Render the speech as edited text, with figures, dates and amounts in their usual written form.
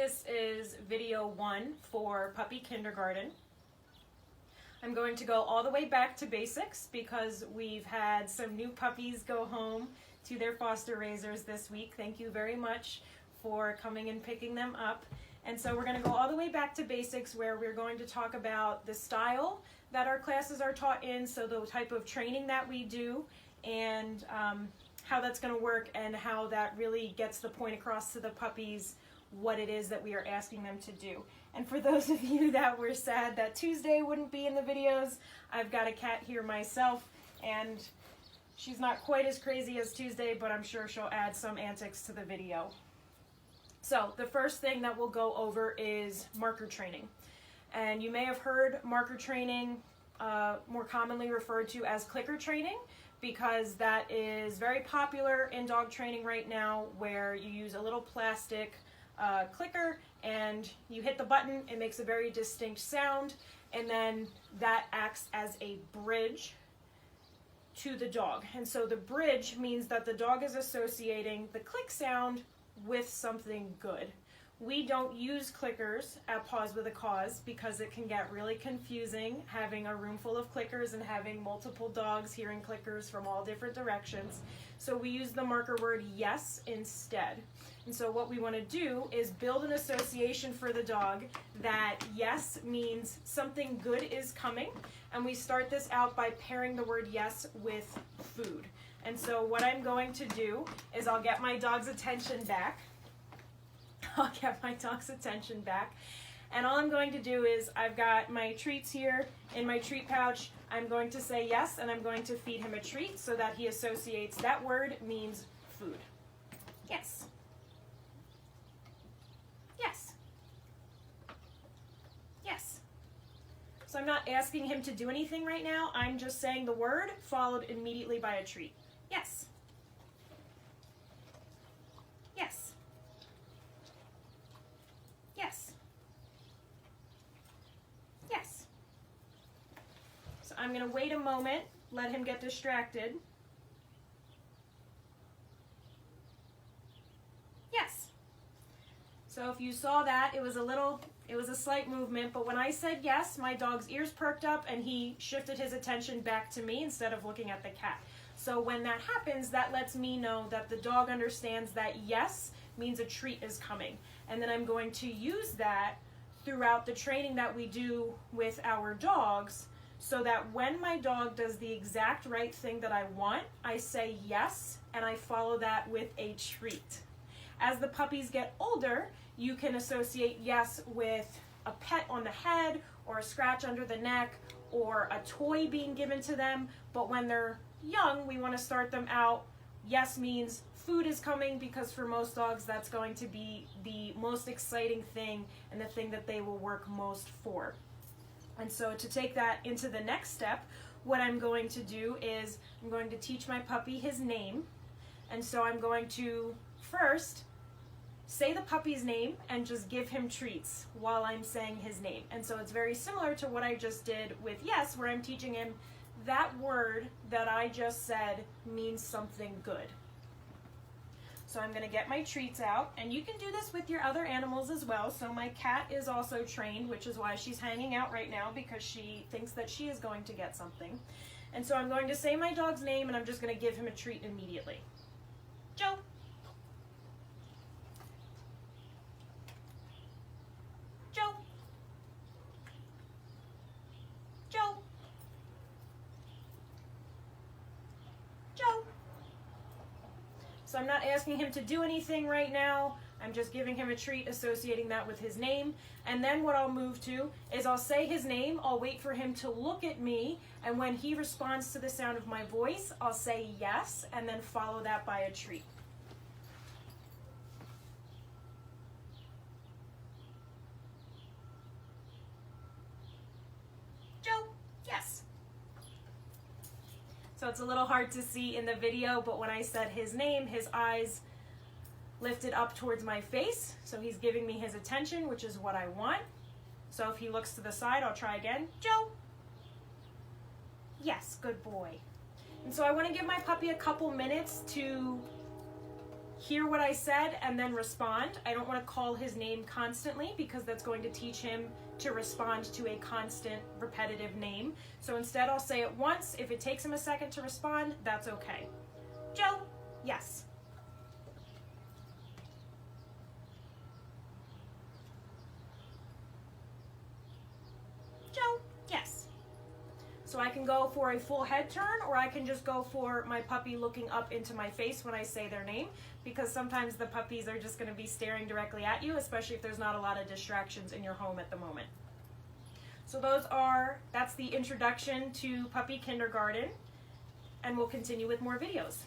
This is video 1 for puppy kindergarten. I'm going to go all the way back to basics because we've had some new puppies go home to their foster raisers this week. Thank you very much for coming and picking them up. And so we're going to go all the way back to basics where we're going to talk about the style that our classes are taught in, so the type of training that we do, and how that's going to work and how that really gets the point across to the puppies what it is that we are asking them to do. And for those of you that were sad that Tuesday wouldn't be in the videos, I've got a cat here myself, and she's not quite as crazy as Tuesday, but I'm sure she'll add some antics to the video. So the first thing that we'll go over is marker training. And you may have heard marker training more commonly referred to as clicker training, because that is very popular in dog training right now, where you use a little plastic clicker and you hit the button, it makes a very distinct sound, and then that acts as a bridge to the dog. And so the bridge means that the dog is associating the click sound with something good. We don't use clickers at Paws with a Cause because it can get really confusing having a room full of clickers and having multiple dogs hearing clickers from all different directions. So we use the marker word yes instead. And so what we want to do is build an association for the dog that yes means something good is coming. And we start this out by pairing the word yes with food. And so what I'm going to do is I'll get my dog's attention back. And all I'm going to do is I've got my treats here in my treat pouch. I'm going to say yes, and I'm going to feed him a treat so that he associates that word means food. Yes. Yes. Yes. So I'm not asking him to do anything right now. I'm just saying the word followed immediately by a treat. Yes. Yes. Yes. Yes. So I'm going to wait a moment, let him get distracted. Yes. So if you saw that, it was a slight movement, but when I said yes, my dog's ears perked up and he shifted his attention back to me instead of looking at the cat. So when that happens, that lets me know that the dog understands that yes means a treat is coming. And then I'm going to use that throughout the training that we do with our dogs, so that when my dog does the exact right thing that I want, I say yes, and I follow that with a treat. As the puppies get older, you can associate yes with a pet on the head, or a scratch under the neck, or a toy being given to them. But when they're young, we want to start them out. Yes means food is coming, because for most dogs that's going to be the most exciting thing and the thing that they will work most for. And so to take that into the next step, what I'm going to do is I'm going to teach my puppy his name. And so I'm going to first say the puppy's name and just give him treats while I'm saying his name. And so it's very similar to what I just did with yes, where I'm teaching him that word that I just said means something good. So I'm going to get my treats out, and you can do this with your other animals as well. So my cat is also trained, which is why she's hanging out right now, because she thinks that she is going to get something. And so I'm going to say my dog's name, and I'm just going to give him a treat immediately. Joe. Joe. Joe. Joe. So I'm not asking him to do anything right now. I'm just giving him a treat, associating that with his name. And then what I'll move to is I'll say his name, I'll wait for him to look at me, and when he responds to the sound of my voice, I'll say yes, and then follow that by a treat. Joe, yes. So it's a little hard to see in the video, but when I said his name, his eyes lifted up towards my face. So he's giving me his attention, which is what I want. So if he looks to the side, I'll try again. Joe. Yes, good boy. And so I want to give my puppy a couple minutes to hear what I said and then respond. I don't want to call his name constantly because that's going to teach him to respond to a constant repetitive name. So instead I'll say it once. If it takes him a second to respond, that's okay. Joe, yes. Joe, yes. So I can go for a full head turn, or I can just go for my puppy looking up into my face when I say their name, because sometimes the puppies are just going to be staring directly at you, especially if there's not a lot of distractions in your home at the moment. So that's the introduction to puppy kindergarten, and we'll continue with more videos.